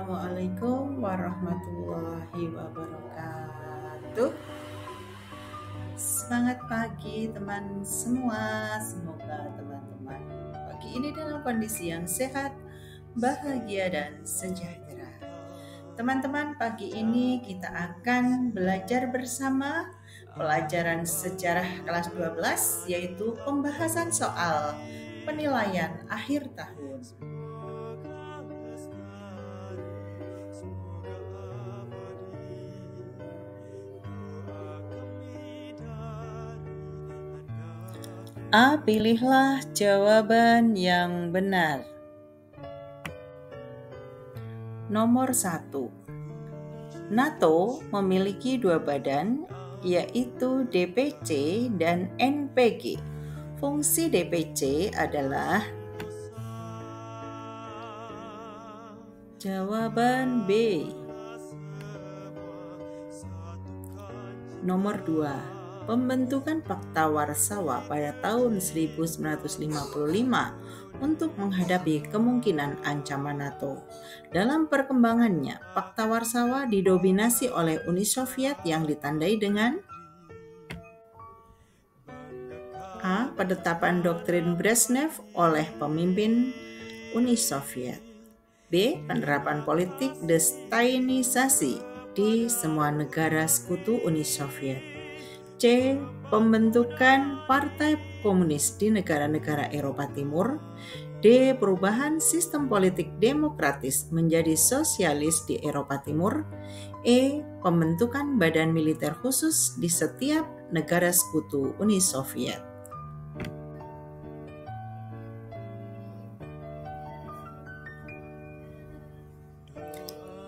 Assalamualaikum warahmatullahi wabarakatuh. Semangat pagi teman semua. Semoga teman-teman pagi ini dalam kondisi yang sehat, bahagia dan sejahtera. Teman-teman, pagi ini kita akan belajar bersama pelajaran sejarah kelas 12, yaitu pembahasan soal penilaian akhir tahun. A. Pilihlah jawaban yang benar. Nomor 1. NATO memiliki dua badan, yaitu DPC dan NPG. Fungsi DPC adalah jawaban B. Nomor 2. Pembentukan Pakta Warsawa pada tahun 1955 untuk menghadapi kemungkinan ancaman NATO. Dalam perkembangannya, Pakta Warsawa didominasi oleh Uni Soviet yang ditandai dengan A. Penetapan doktrin Brezhnev oleh pemimpin Uni Soviet. B. Penerapan politik destalinisasi di semua negara sekutu Uni Soviet. C. Pembentukan Partai Komunis di negara-negara Eropa Timur. D. Perubahan sistem politik demokratis menjadi sosialis di Eropa Timur. E. Pembentukan badan militer khusus di setiap negara sekutu Uni Soviet.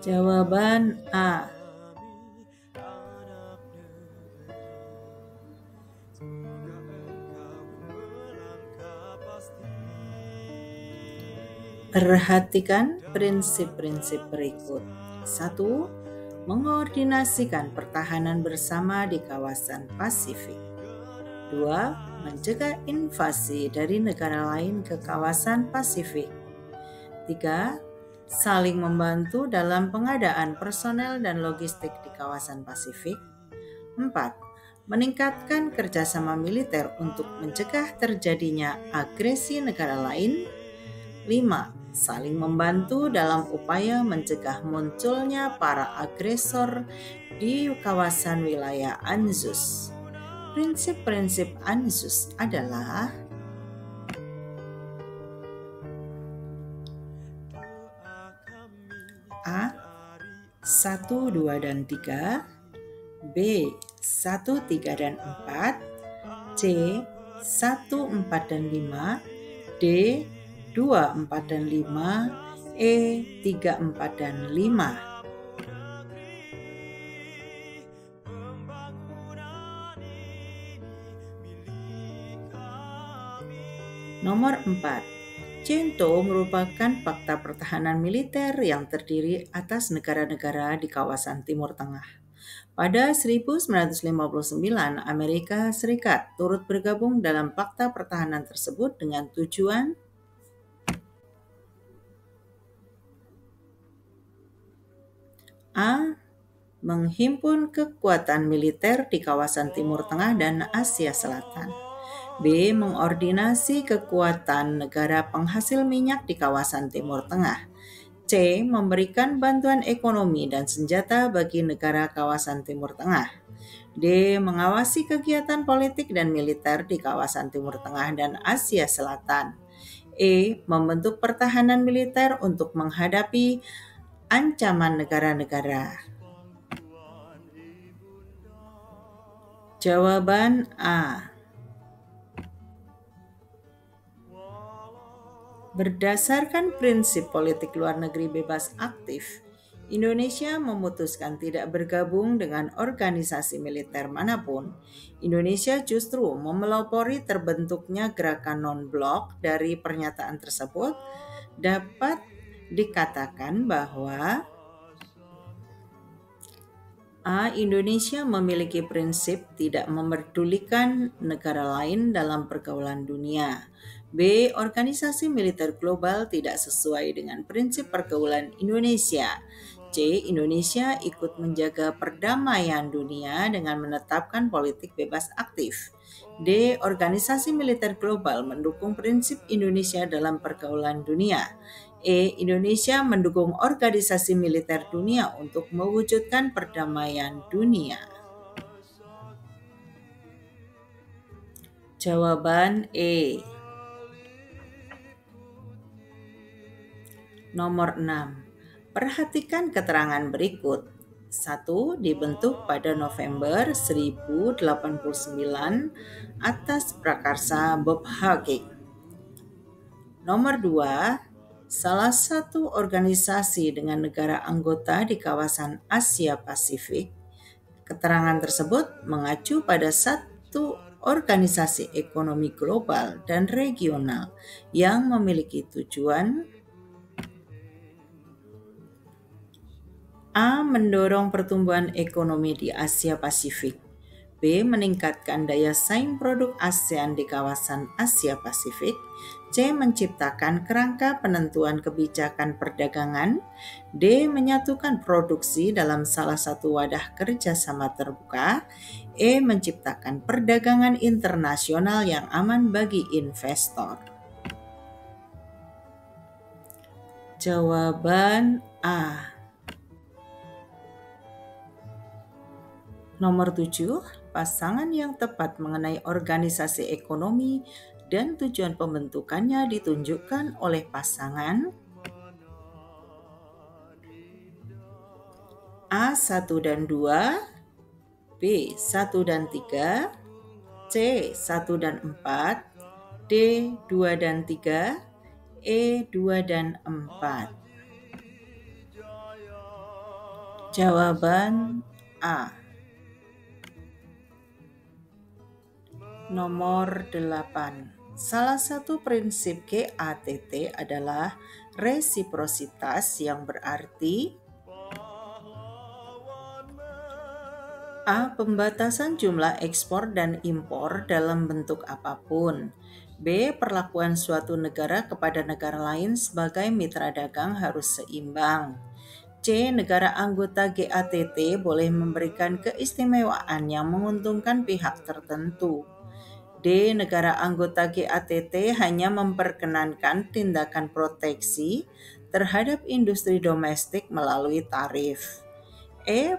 Jawaban A. Perhatikan prinsip-prinsip berikut. 1. Mengordinasikan pertahanan bersama di kawasan Pasifik. 2. Mencegah invasi dari negara lain ke kawasan Pasifik. 3. Saling membantu dalam pengadaan personel dan logistik di kawasan Pasifik. 4. Meningkatkan kerjasama militer untuk mencegah terjadinya agresi negara lain. 5. Saling membantu dalam upaya mencegah munculnya para agresor di kawasan wilayah ANZUS. Prinsip-prinsip ANZUS adalah A. 1, 2, dan 3. B. 1, 3, dan 4. C. 1, 4, dan 5. D. 2, 4, dan 5. E. 3, 4, dan 5. Nomor 4. CENTO merupakan fakta pertahanan militer yang terdiri atas negara-negara di kawasan Timur Tengah. Pada 1959, Amerika Serikat turut bergabung dalam fakta pertahanan tersebut dengan tujuan A. Menghimpun kekuatan militer di kawasan Timur Tengah dan Asia Selatan. B. Mengordinasi kekuatan negara penghasil minyak di kawasan Timur Tengah. C. Memberikan bantuan ekonomi dan senjata bagi negara kawasan Timur Tengah. D. Mengawasi kegiatan politik dan militer di kawasan Timur Tengah dan Asia Selatan. E. Membentuk pertahanan militer untuk menghadapi ancaman negara-negara. Jawaban A. Berdasarkan prinsip politik luar negeri bebas aktif, Indonesia memutuskan tidak bergabung dengan organisasi militer manapun. Indonesia justru memelopori terbentuknya gerakan non-blok. Dari pernyataan tersebut dapat dikatakan bahwa A. Indonesia memiliki prinsip tidak memperdulikan negara lain dalam pergaulan dunia. B. Organisasi militer global tidak sesuai dengan prinsip pergaulan Indonesia. C. Indonesia ikut menjaga perdamaian dunia dengan menetapkan politik bebas aktif. D. Organisasi militer global mendukung prinsip Indonesia dalam pergaulan dunia. E. Indonesia mendukung organisasi militer dunia untuk mewujudkan perdamaian dunia. Jawaban E. Nomor 6. Perhatikan keterangan berikut. 1. Dibentuk pada November 1089 atas prakarsa Bob Hawking. Nomor 2. Salah satu organisasi dengan negara anggota di kawasan Asia Pasifik. Keterangan tersebut mengacu pada satu organisasi ekonomi global dan regional yang memiliki tujuan A. Mendorong pertumbuhan ekonomi di Asia Pasifik. B. Meningkatkan daya saing produk ASEAN di kawasan Asia Pasifik. C. Menciptakan kerangka penentuan kebijakan perdagangan. D. Menyatukan produksi dalam salah satu wadah kerjasama terbuka. E. Menciptakan perdagangan internasional yang aman bagi investor. Jawaban A. Nomor 7, pasangan yang tepat mengenai organisasi ekonomi dan tujuan pembentukannya ditunjukkan oleh pasangan A 1 dan 2, B 1 dan 3, C 1 dan 4, D 2 dan 3, E 2 dan 4. Jawaban A. Nomor 8. Salah satu prinsip GATT adalah resiprositas yang berarti A. Pembatasan jumlah ekspor dan impor dalam bentuk apapun. B. Perlakuan suatu negara kepada negara lain sebagai mitra dagang harus seimbang. C. Negara anggota GATT boleh memberikan keistimewaan yang menguntungkan pihak tertentu. D. Negara anggota GATT hanya memperkenankan tindakan proteksi terhadap industri domestik melalui tarif. E.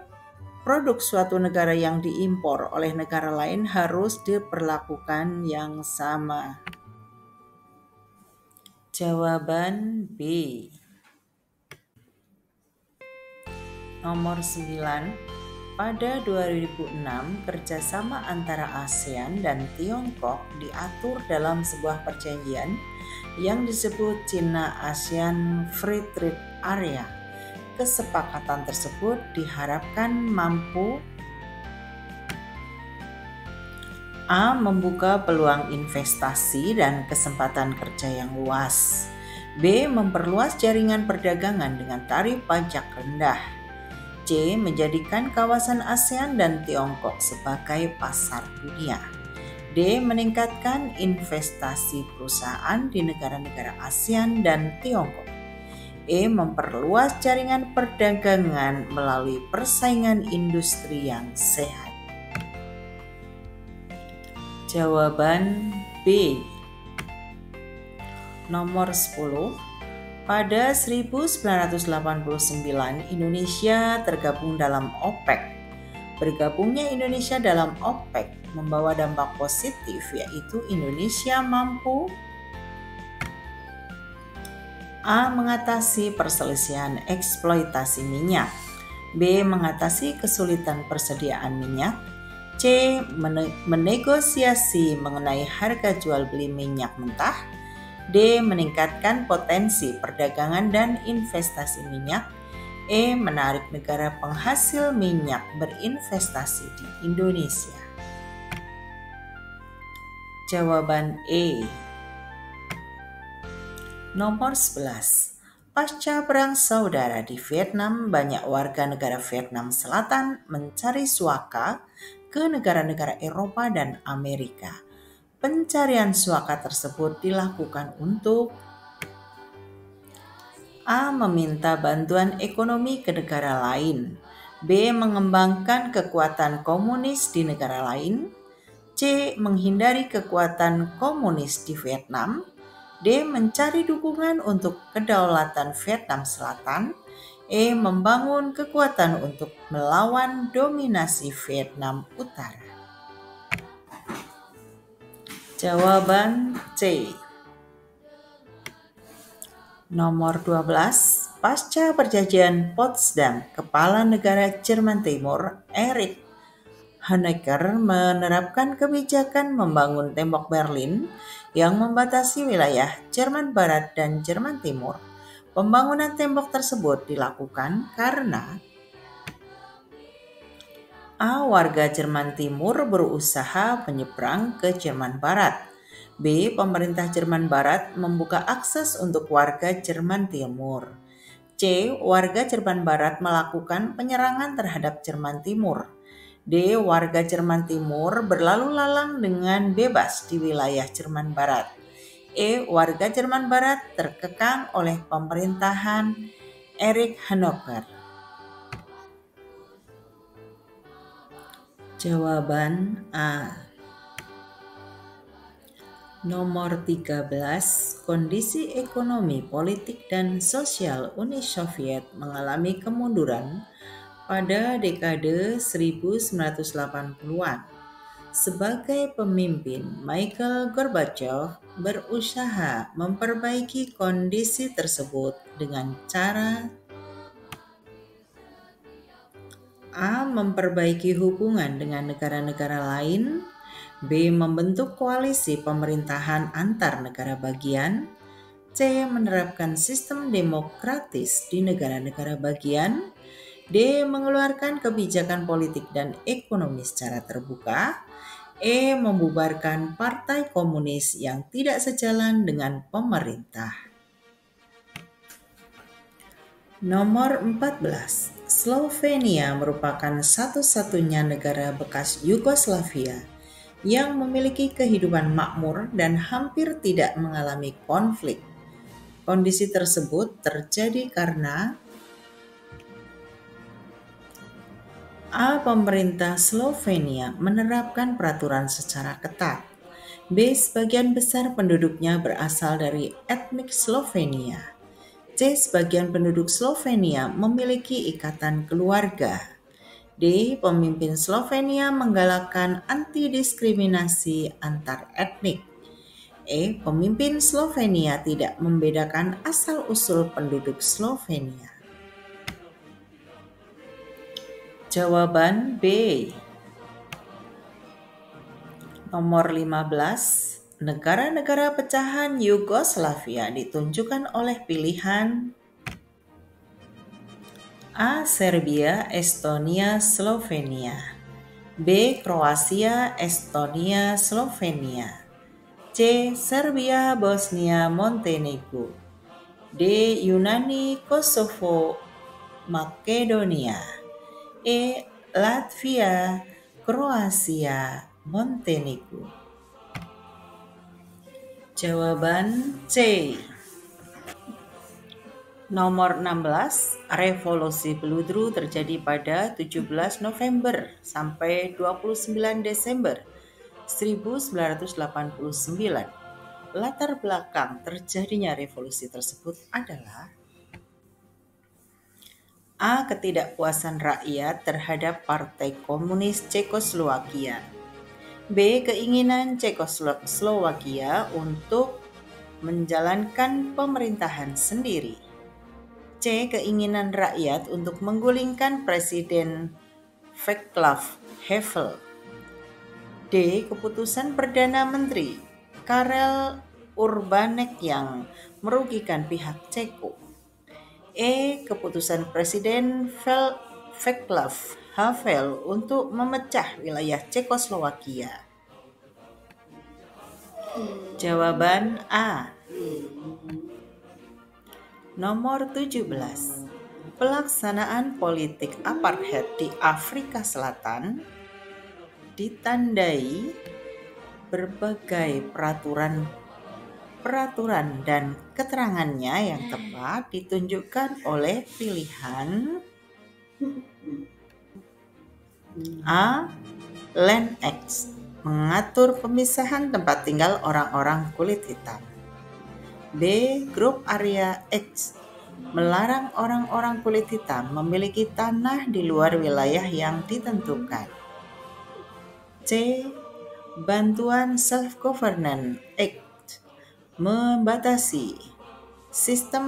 Produk suatu negara yang diimpor oleh negara lain harus diperlakukan yang sama. Jawaban B. Nomor 9. Pada 2006, kerjasama antara ASEAN dan Tiongkok diatur dalam sebuah perjanjian yang disebut China-ASEAN Free Trade Area. Kesepakatan tersebut diharapkan mampu A. Membuka peluang investasi dan kesempatan kerja yang luas. B. Memperluas jaringan perdagangan dengan tarif pajak rendah. C. Menjadikan kawasan ASEAN dan Tiongkok sebagai pasar dunia. D. Meningkatkan investasi perusahaan di negara-negara ASEAN dan Tiongkok. E. Memperluas jaringan perdagangan melalui persaingan industri yang sehat. Jawaban B. Nomor 10. Pada 1989, Indonesia tergabung dalam OPEC. Bergabungnya Indonesia dalam OPEC membawa dampak positif, yaitu Indonesia mampu A. Mengatasi perselisihan eksploitasi minyak. B. Mengatasi kesulitan persediaan minyak. C. Menegosiasi mengenai harga jual beli minyak mentah. D. Meningkatkan potensi perdagangan dan investasi minyak. E. Menarik negara penghasil minyak berinvestasi di Indonesia. Jawaban E. Nomor 11. Pasca Perang Saudara di Vietnam, banyak warga negara Vietnam Selatan mencari suaka ke negara-negara Eropa dan Amerika. Pencarian suaka tersebut dilakukan untuk A. Meminta bantuan ekonomi ke negara lain, B. Mengembangkan kekuatan komunis di negara lain, C. Menghindari kekuatan komunis di Vietnam, D. Mencari dukungan untuk kedaulatan Vietnam Selatan, E. Membangun kekuatan untuk melawan dominasi Vietnam Utara. Jawaban C. Nomor 12. Pasca Perjanjian Potsdam, Kepala Negara Jerman Timur, Erich Honecker menerapkan kebijakan membangun tembok Berlin yang membatasi wilayah Jerman Barat dan Jerman Timur. Pembangunan tembok tersebut dilakukan karena A. Warga Jerman Timur berusaha menyeberang ke Jerman Barat. B. Pemerintah Jerman Barat membuka akses untuk warga Jerman Timur. C. Warga Jerman Barat melakukan penyerangan terhadap Jerman Timur. D. Warga Jerman Timur berlalu lalang dengan bebas di wilayah Jerman Barat. E. Warga Jerman Barat terkekang oleh pemerintahan Erich Honecker. Jawaban A. Nomor 13. Kondisi ekonomi, politik, dan sosial Uni Soviet mengalami kemunduran pada dekade 1980-an. Sebagai pemimpin, Mikhail Gorbachev berusaha memperbaiki kondisi tersebut dengan cara A. Memperbaiki hubungan dengan negara-negara lain, B. Membentuk koalisi pemerintahan antar negara bagian, C. Menerapkan sistem demokratis di negara-negara bagian, D. Mengeluarkan kebijakan politik dan ekonomi secara terbuka, E. Membubarkan partai komunis yang tidak sejalan dengan pemerintah. Nomor 14. Slovenia merupakan satu-satunya negara bekas Yugoslavia yang memiliki kehidupan makmur dan hampir tidak mengalami konflik. Kondisi tersebut terjadi karena A. Pemerintah Slovenia menerapkan peraturan secara ketat. B. Sebagian besar penduduknya berasal dari etnik Slovenia. C. Sebagian penduduk Slovenia memiliki ikatan keluarga. D. Pemimpin Slovenia menggalakkan anti-diskriminasi antar etnik. E. Pemimpin Slovenia tidak membedakan asal-usul penduduk Slovenia. Jawaban B. Nomor 15. Negara-negara pecahan Yugoslavia ditunjukkan oleh pilihan A. Serbia, Estonia, Slovenia, B. Kroasia, Estonia, Slovenia, C. Serbia, Bosnia, Montenegro, D. Yunani, Kosovo, Makedonia, E. Latvia, Kroasia, Montenegro. Jawaban C. Nomor 16. Revolusi Beludru terjadi pada 17 November sampai 29 Desember 1989. Latar belakang terjadinya revolusi tersebut adalah A. Ketidakpuasan rakyat terhadap Partai Komunis Cekoslowakia. B. Keinginan Cekoslowakia untuk menjalankan pemerintahan sendiri. C. Keinginan rakyat untuk menggulingkan Presiden Václav Havel. D. Keputusan Perdana Menteri Karel Urbanek yang merugikan pihak Ceko. E. Keputusan Presiden Václav Havel untuk memecah wilayah Cekoslowakia. Jawaban A. Nomor 17. Pelaksanaan politik apartheid di Afrika Selatan ditandai berbagai peraturan dan keterangannya yang tepat ditunjukkan oleh pilihan A. Land Act mengatur pemisahan tempat tinggal orang-orang kulit hitam. B. Group Area Act melarang orang-orang kulit hitam memiliki tanah di luar wilayah yang ditentukan. C. Bantuan Self-Governance Act membatasi sistem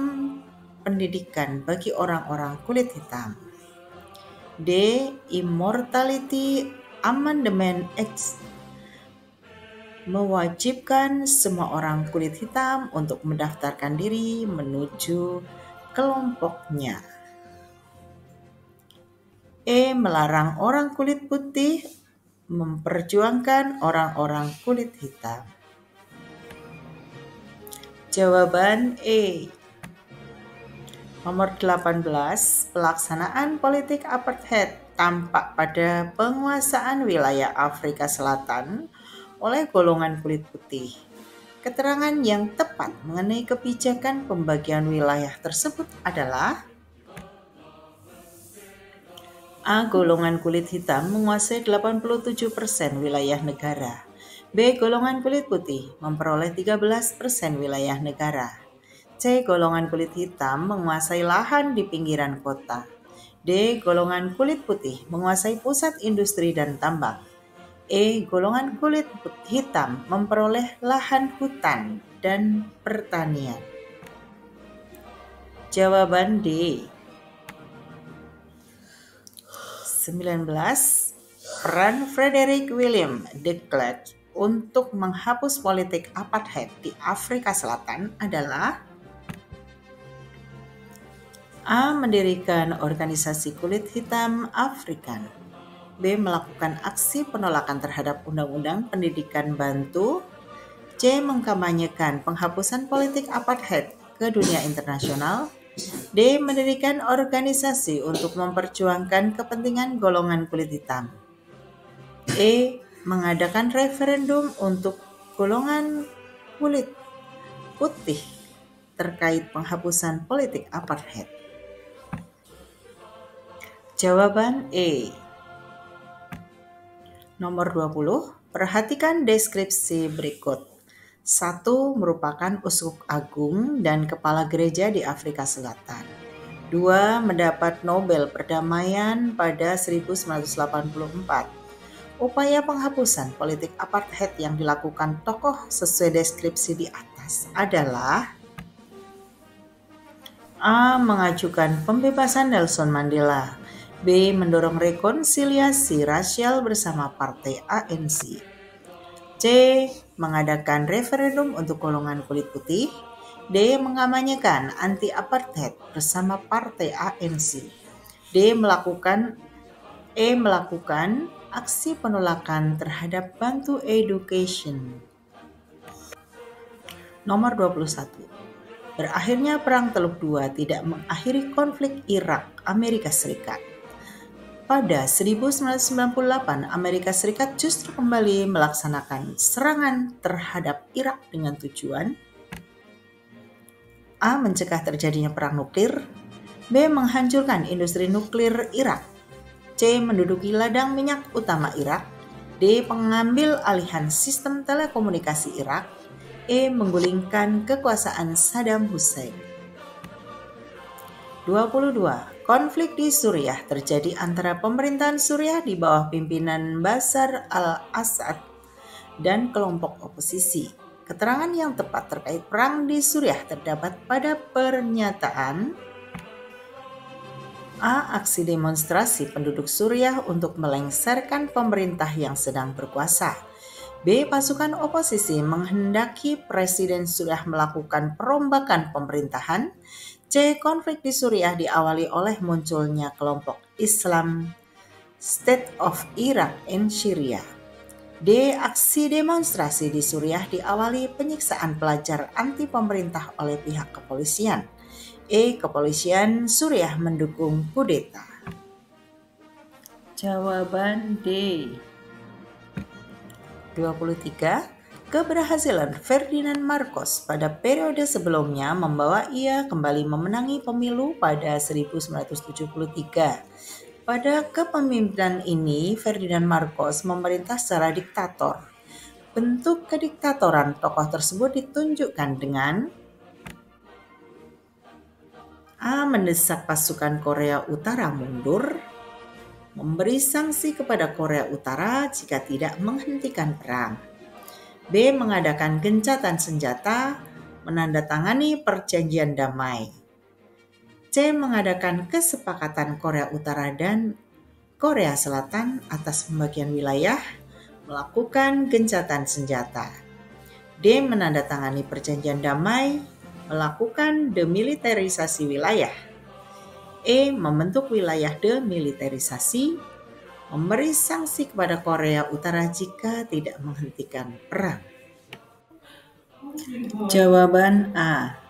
pendidikan bagi orang-orang kulit hitam. D. Immortality Amendment Act mewajibkan semua orang kulit hitam untuk mendaftarkan diri menuju kelompoknya. E. Melarang orang kulit putih memperjuangkan orang-orang kulit hitam. Jawaban E. Nomor 18, pelaksanaan politik apartheid tampak pada penguasaan wilayah Afrika Selatan oleh golongan kulit putih. Keterangan yang tepat mengenai kebijakan pembagian wilayah tersebut adalah A. Golongan kulit hitam menguasai 87% wilayah negara. B. Golongan kulit putih memperoleh 13% wilayah negara. C. Golongan kulit hitam menguasai lahan di pinggiran kota. D. Golongan kulit putih menguasai pusat industri dan tambang. E. Golongan kulit hitam memperoleh lahan hutan dan pertanian. Jawaban D. 19. Peran Frederick William de Klerk untuk menghapus politik apartheid di Afrika Selatan adalah A. Mendirikan organisasi kulit hitam Afrikan. B. Melakukan aksi penolakan terhadap Undang-Undang Pendidikan Bantu. C. Mengkampanyekan penghapusan politik apartheid ke dunia internasional. D. Mendirikan organisasi untuk memperjuangkan kepentingan golongan kulit hitam. E. Mengadakan referendum untuk golongan kulit putih terkait penghapusan politik apartheid. Jawaban E. Nomor 20, perhatikan deskripsi berikut. 1. Merupakan uskup agung dan kepala gereja di Afrika Selatan. 2. Mendapat Nobel Perdamaian pada 1984. Upaya penghapusan politik apartheid yang dilakukan tokoh sesuai deskripsi di atas adalah A. Mengajukan pembebasan Nelson Mandela. B. Mendorong rekonsiliasi rasial bersama partai ANC. C. Mengadakan referendum untuk golongan kulit putih. D. Mengamanyakan anti-apartheid bersama partai ANC. D. Melakukan aksi penolakan terhadap Bantu Education. Nomor 21. Berakhirnya Perang Teluk II tidak mengakhiri konflik Irak Amerika Serikat. Pada 1998, Amerika Serikat justru kembali melaksanakan serangan terhadap Irak dengan tujuan A. Mencegah terjadinya perang nuklir. B. Menghancurkan industri nuklir Irak. C. Menduduki ladang minyak utama Irak. D. Mengambil alihan sistem telekomunikasi Irak. E. Menggulingkan kekuasaan Saddam Hussein. 22. Konflik di Suriah terjadi antara pemerintahan Suriah di bawah pimpinan Bashar al-Assad dan kelompok oposisi. Keterangan yang tepat terkait perang di Suriah terdapat pada pernyataan A. Aksi demonstrasi penduduk Suriah untuk melengsarkan pemerintah yang sedang berkuasa. B. Pasukan oposisi menghendaki Presiden Suriah melakukan perombakan pemerintahan. C. Konflik di Suriah diawali oleh munculnya kelompok Islam State of Iraq and Syria. D. Aksi demonstrasi di Suriah diawali penyiksaan pelajar anti pemerintah oleh pihak kepolisian. E. Kepolisian Suriah mendukung kudeta. Jawaban D. 23. Keberhasilan Ferdinand Marcos pada periode sebelumnya membawa ia kembali memenangi pemilu pada 1973. Pada kepemimpinan ini, Ferdinand Marcos memerintah secara diktator. Bentuk kediktatoran tokoh tersebut ditunjukkan dengan A. Mendesak pasukan Korea Utara mundur, memberi sanksi kepada Korea Utara jika tidak menghentikan perang. B. Mengadakan gencatan senjata, menandatangani perjanjian damai. C. Mengadakan kesepakatan Korea Utara dan Korea Selatan atas pembagian wilayah, melakukan gencatan senjata. D. Menandatangani perjanjian damai, melakukan demilitarisasi wilayah. E. Membentuk wilayah demilitarisasi, memberi sanksi kepada Korea Utara jika tidak menghentikan perang. Jawaban A.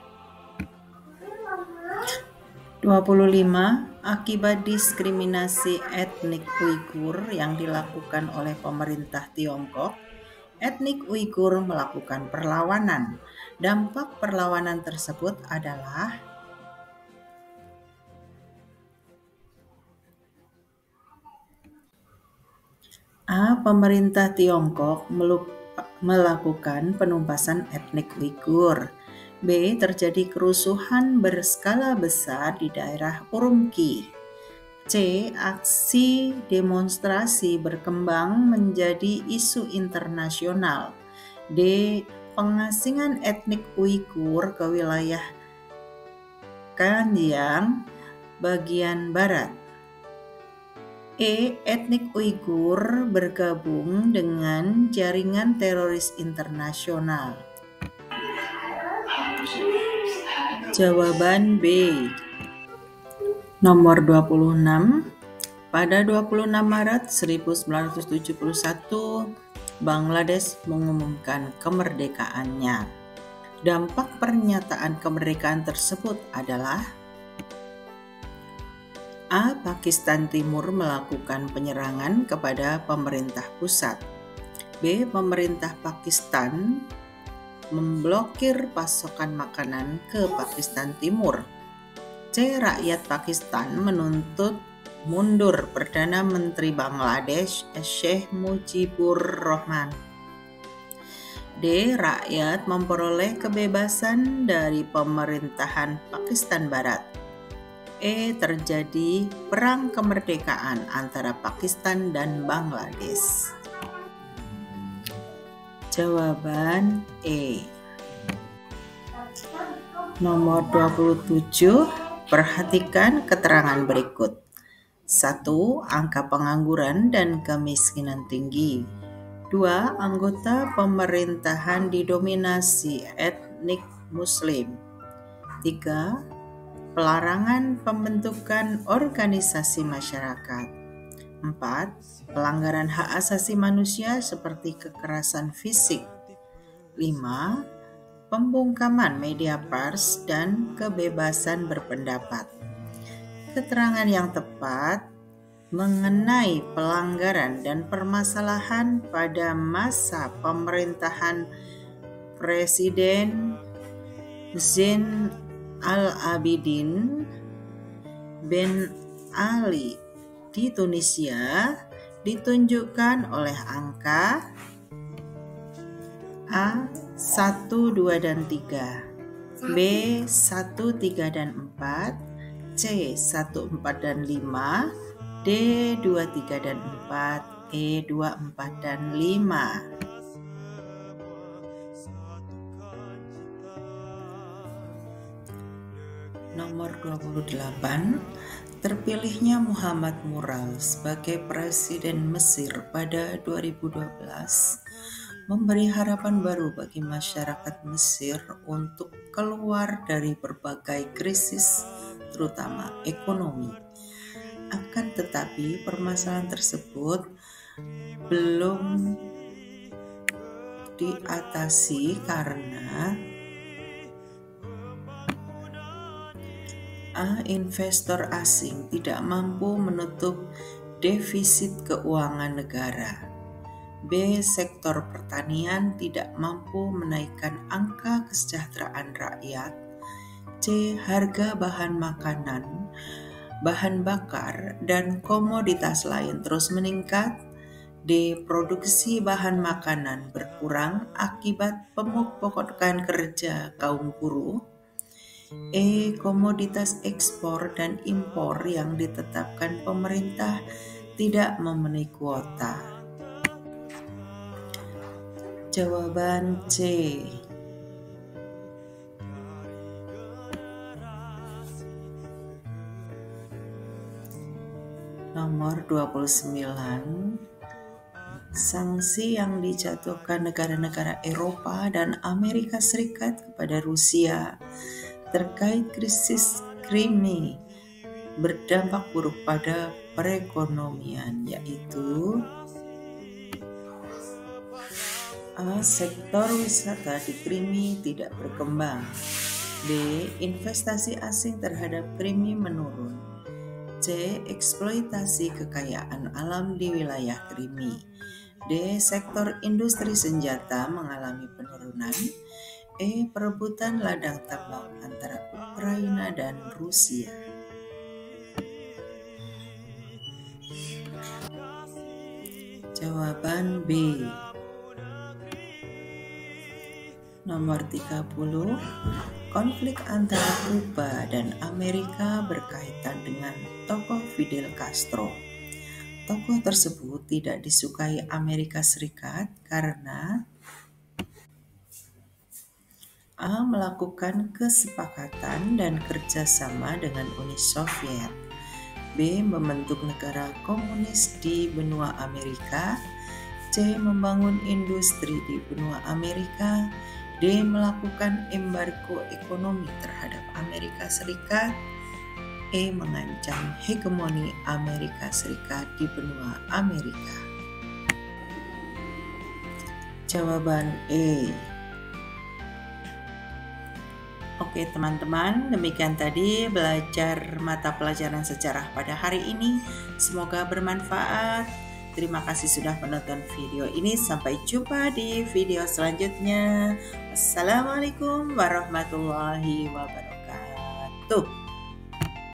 25. Akibat diskriminasi etnik Uighur yang dilakukan oleh pemerintah Tiongkok, etnik Uighur melakukan perlawanan. Dampak perlawanan tersebut adalah A. Pemerintah Tiongkok melakukan penumpasan etnik Uighur. B. Terjadi kerusuhan berskala besar di daerah Urumqi. C. Aksi demonstrasi berkembang menjadi isu internasional. D. Pengasingan etnik Uighur ke wilayah Xinjiang bagian barat. E. Etnik Uighur bergabung dengan jaringan teroris internasional. Jawaban B. Nomor 26. Pada 26 Maret 1971, Bangladesh mengumumkan kemerdekaannya. Dampak pernyataan kemerdekaan tersebut adalah A. Pakistan Timur melakukan penyerangan kepada pemerintah pusat. B. Pemerintah Pakistan memblokir pasokan makanan ke Pakistan Timur. C. Rakyat Pakistan menuntut mundur Perdana Menteri Bangladesh Sheikh Mujibur Rahman. D. Rakyat memperoleh kebebasan dari pemerintahan Pakistan Barat. E. Terjadi perang kemerdekaan antara Pakistan dan Bangladesh. Jawaban E. Nomor 27. Perhatikan keterangan berikut. 1. Angka pengangguran dan kemiskinan tinggi. 2. Anggota pemerintahan didominasi etnik Muslim. 3. Pelarangan pembentukan organisasi masyarakat. 4. Pelanggaran hak asasi manusia seperti kekerasan fisik. 5. Pembungkaman media pers dan kebebasan berpendapat. Keterangan yang tepat mengenai pelanggaran dan permasalahan pada masa pemerintahan Presiden Zain Al-Abidin bin Ali di Tunisia ditunjukkan oleh angka A. 1, 2, dan 3, B. 1, 3, dan 4, C. 1, 4, dan 5, D. 2, 3, dan 4, E. 2, 4, dan 5. Nomor 28. Terpilihnya Muhammad Murad sebagai Presiden Mesir pada 2012 memberi harapan baru bagi masyarakat Mesir untuk keluar dari berbagai krisis, terutama ekonomi. Akan tetapi, permasalahan tersebut belum diatasi karena A. Investor asing tidak mampu menutup defisit keuangan negara. B. Sektor pertanian tidak mampu menaikkan angka kesejahteraan rakyat. C. Harga bahan makanan, bahan bakar, dan komoditas lain terus meningkat. D. Produksi bahan makanan berkurang akibat pemogokan kerja kaum buruh. E. Komoditas ekspor dan impor yang ditetapkan pemerintah tidak memenuhi kuota. Jawaban C. Nomor 29. Sanksi yang dijatuhkan negara-negara Eropa dan Amerika Serikat kepada Rusia terkait krisis Crimea berdampak buruk pada perekonomian, yaitu A. Sektor wisata di Crimea tidak berkembang. B. Investasi asing terhadap Crimea menurun. C. Eksploitasi kekayaan alam di wilayah Crimea. D. Sektor industri senjata mengalami penurunan. E. Perebutan ladang tambang antara Ukraina dan Rusia. Jawaban B. Nomor 30. Konflik antara Kuba dan Amerika berkaitan dengan tokoh Fidel Castro. Tokoh tersebut tidak disukai Amerika Serikat karena A. Melakukan kesepakatan dan kerjasama dengan Uni Soviet. B. Membentuk negara komunis di benua Amerika. C. Membangun industri di benua Amerika. D. Melakukan embargo ekonomi terhadap Amerika Serikat. E. Mengancam hegemoni Amerika Serikat di benua Amerika. Jawaban E. Oke teman-teman, demikian tadi belajar mata pelajaran sejarah pada hari ini. Semoga bermanfaat. Terima kasih sudah menonton video ini. Sampai jumpa di video selanjutnya. Assalamualaikum warahmatullahi wabarakatuh.